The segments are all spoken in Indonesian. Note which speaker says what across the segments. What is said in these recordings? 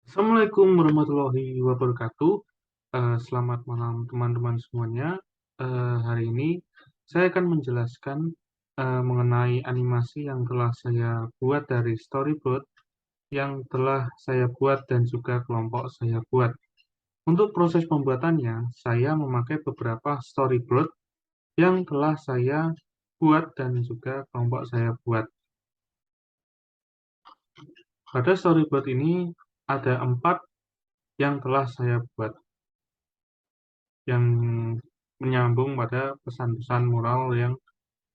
Speaker 1: Assalamualaikum warahmatullahi wabarakatuh. Selamat malam teman-teman semuanya. Hari ini saya akan menjelaskan mengenai animasi yang telah saya buat dari storyboard yang telah saya buat dan juga kelompok saya buat. Untuk proses pembuatannya, saya memakai beberapa storyboard yang telah saya buat dan juga kelompok saya buat. Pada storyboard ini ada 4 yang telah saya buat, yang menyambung pada pesan-pesan moral yang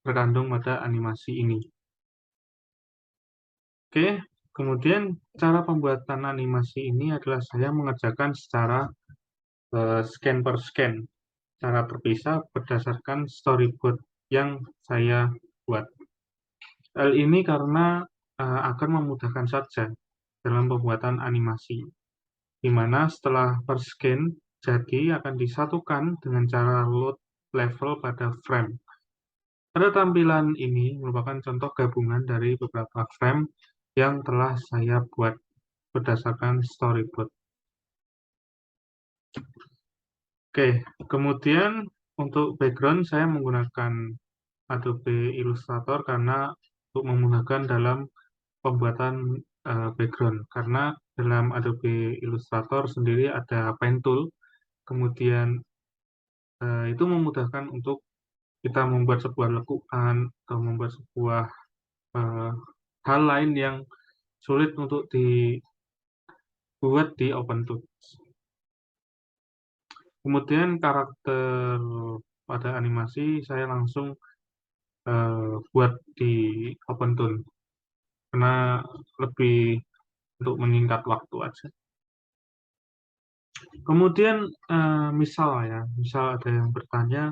Speaker 1: terkandung pada animasi ini. Oke, kemudian cara pembuatan animasi ini adalah saya mengerjakan secara scan per scan, secara terpisah berdasarkan storyboard yang saya buat. Hal ini karena akan memudahkan saja dalam pembuatan animasi, di mana setelah per scan jadi akan disatukan dengan cara load level pada frame. Pada tampilan ini merupakan contoh gabungan dari beberapa frame yang telah saya buat berdasarkan storyboard. Oke, kemudian untuk background saya menggunakan Adobe Illustrator karena untuk memudahkan dalam pembuatan background. Karena dalam Adobe Illustrator sendiri ada pen tool, kemudian itu memudahkan untuk kita membuat sebuah lekukan atau membuat sebuah eh, hal lain yang sulit untuk dibuat di OpenTools. Kemudian karakter pada animasi saya langsung buat di OpenTools karena lebih untuk menyingkat waktu aja. Kemudian misal ada yang bertanya,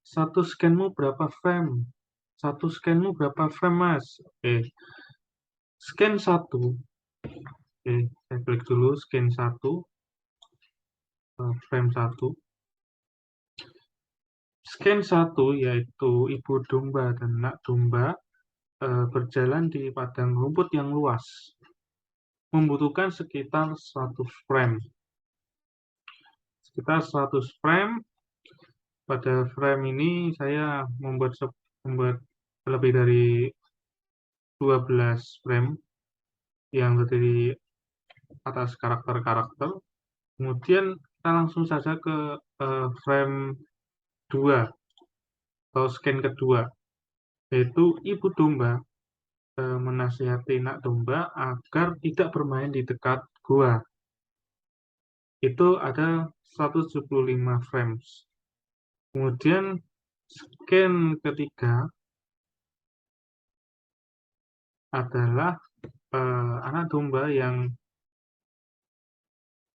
Speaker 1: satu scanmu berapa frame? Satu scanmu berapa frame, Mas? Oke, scan satu. Oke, saya klik dulu scan satu, frame satu. Scan satu yaitu ibu domba dan anak domba berjalan di padang rumput yang luas, membutuhkan sekitar 100 frame. Sekitar 100 frame. Pada frame ini saya membuat lebih dari 12 frame yang terdiri atas karakter-karakter. Kemudian kita langsung saja ke frame 2 atau scan kedua, yaitu ibu domba menasihati anak domba agar tidak bermain di dekat gua. Itu ada 175 frames. Kemudian scan ketiga adalah anak domba yang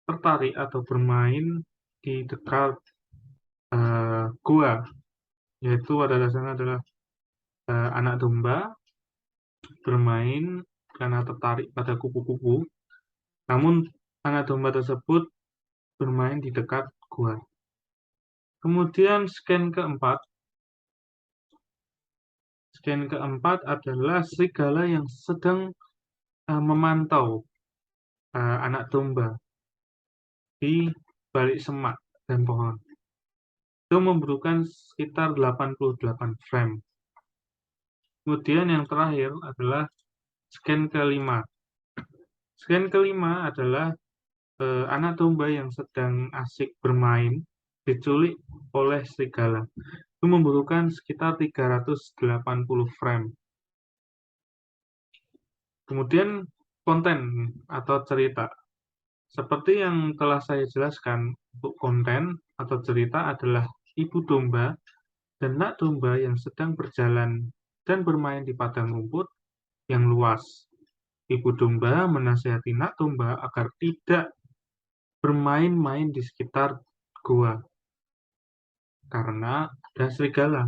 Speaker 1: tertarik atau bermain di dekat gua, yaitu pada dasarnya adalah anak domba bermain karena tertarik pada kupu-kupu, namun anak domba tersebut bermain di dekat gua. Kemudian scan keempat adalah serigala yang sedang memantau anak domba di balik semak dan pohon. Itu membutuhkan sekitar 88 frame. Kemudian yang terakhir adalah scan kelima. Scan kelima adalah anak domba yang sedang asik bermain diculik oleh serigala. Itu membutuhkan sekitar 380 frame. Kemudian konten atau cerita. Seperti yang telah saya jelaskan, untuk konten atau cerita adalah ibu domba dan anak domba yang sedang berjalan dan bermain di padang rumput yang luas. Ibu domba menasihati anak domba agar tidak bermain-main di sekitar gua karena ada serigala.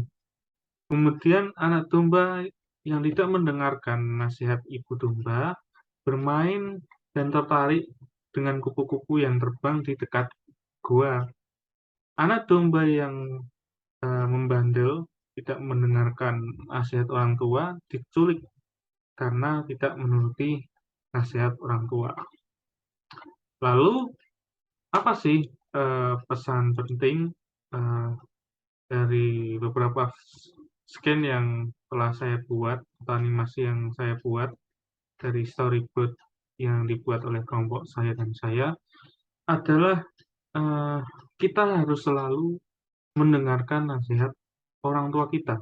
Speaker 1: Kemudian anak domba yang tidak mendengarkan nasihat ibu domba bermain dan tertarik dengan kupu-kupu yang terbang di dekat gua. Anak domba yang membandel, tidak mendengarkan nasihat orang tua, diculik karena tidak menuruti nasihat orang tua. Lalu, apa sih pesan penting eh, dari beberapa scan yang telah saya buat atau animasi yang saya buat dari storyboard yang dibuat oleh kelompok saya dan saya adalah eh, kita harus selalu mendengarkan nasihat orang tua kita.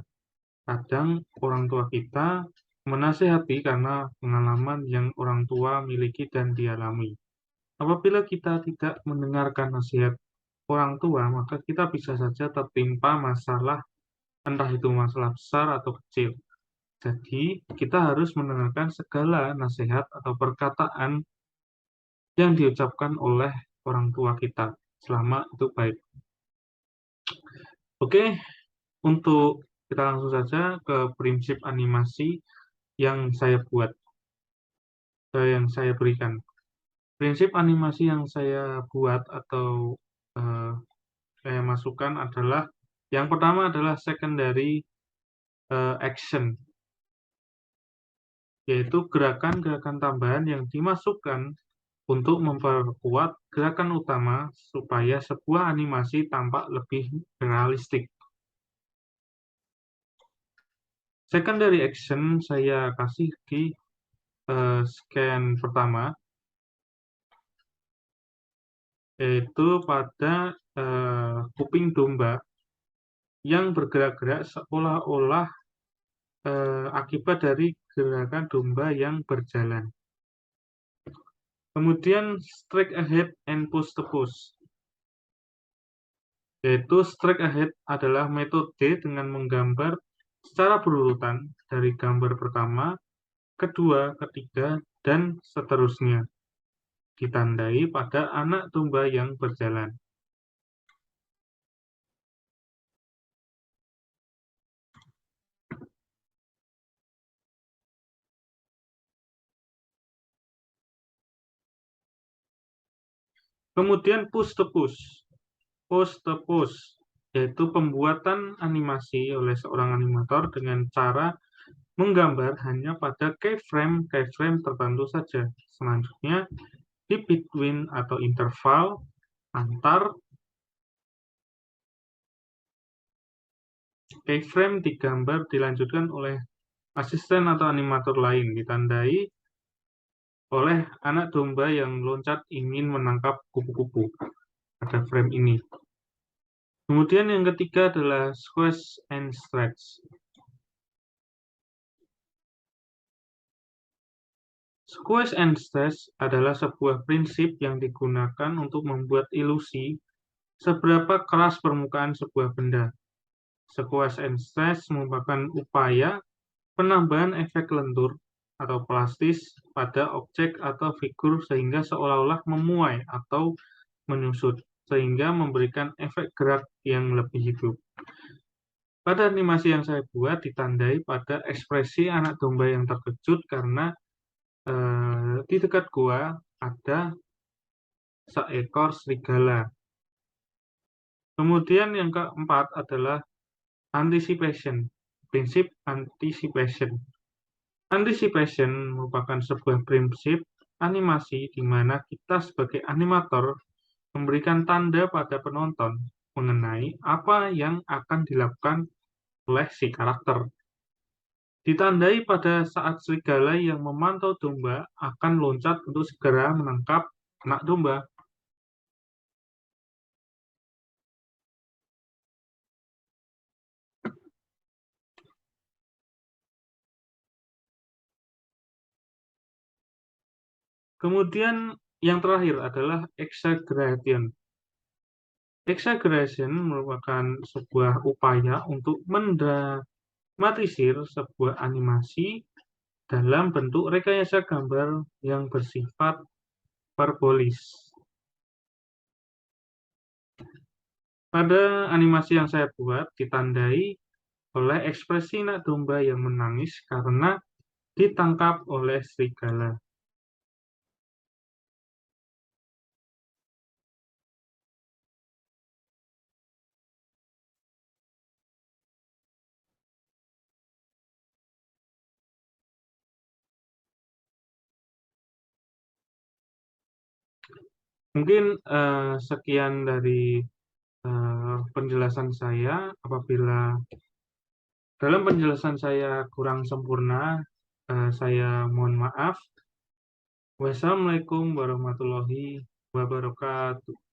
Speaker 1: Kadang orang tua kita menasehati karena pengalaman yang orang tua miliki dan dialami. Apabila kita tidak mendengarkan nasihat orang tua, maka kita bisa saja tertimpa masalah, entah itu masalah besar atau kecil. Jadi, kita harus mendengarkan segala nasihat atau perkataan yang diucapkan oleh orang tua kita selama itu baik. Oke, untuk kita langsung saja ke prinsip animasi yang saya buat, yang saya berikan. Prinsip animasi yang saya buat atau eh, saya masukkan adalah yang pertama adalah secondary action, yaitu gerakan-gerakan tambahan yang dimasukkan untuk memperkuat gerakan utama supaya sebuah animasi tampak lebih realistik. Secondary action saya kasih di scan pertama, yaitu pada kuping domba yang bergerak-gerak seolah-olah akibat dari gerakan domba yang berjalan. Kemudian strike ahead and push to push, yaitu strike ahead adalah metode dengan menggambar secara berurutan dari gambar pertama, kedua, ketiga, dan seterusnya, ditandai pada anak domba yang berjalan. Kemudian push to push, push to push, yaitu pembuatan animasi oleh seorang animator dengan cara menggambar hanya pada keyframe tertentu saja. Selanjutnya, di between atau interval antar keyframe digambar dilanjutkan oleh asisten atau animator lain, ditandai oleh anak domba yang loncat ingin menangkap kupu-kupu pada frame ini. Kemudian yang ketiga adalah squeeze and stretch. Squeeze and stretch adalah sebuah prinsip yang digunakan untuk membuat ilusi seberapa keras permukaan sebuah benda. Squeeze and stretch merupakan upaya penambahan efek lentur atau plastis pada objek atau figur sehingga seolah-olah memuai atau menyusut, sehingga memberikan efek gerak yang lebih hidup. Pada animasi yang saya buat ditandai pada ekspresi anak domba yang terkejut karena di dekat gua ada seekor serigala. Kemudian yang keempat adalah anticipation, prinsip anticipation. Anticipation merupakan sebuah prinsip animasi di mana kita sebagai animator memberikan tanda pada penonton mengenai apa yang akan dilakukan oleh si karakter. Ditandai pada saat serigala yang memantau domba akan loncat untuk segera menangkap anak domba. Kemudian yang terakhir adalah exaggeration. Exaggeration merupakan sebuah upaya untuk mendramatisir sebuah animasi dalam bentuk rekayasa gambar yang bersifat parbolis. Pada animasi yang saya buat ditandai oleh ekspresi anak domba yang menangis karena ditangkap oleh serigala. Mungkin sekian dari penjelasan saya. Apabila dalam penjelasan saya kurang sempurna, saya mohon maaf. Wassalamualaikum warahmatullahi wabarakatuh.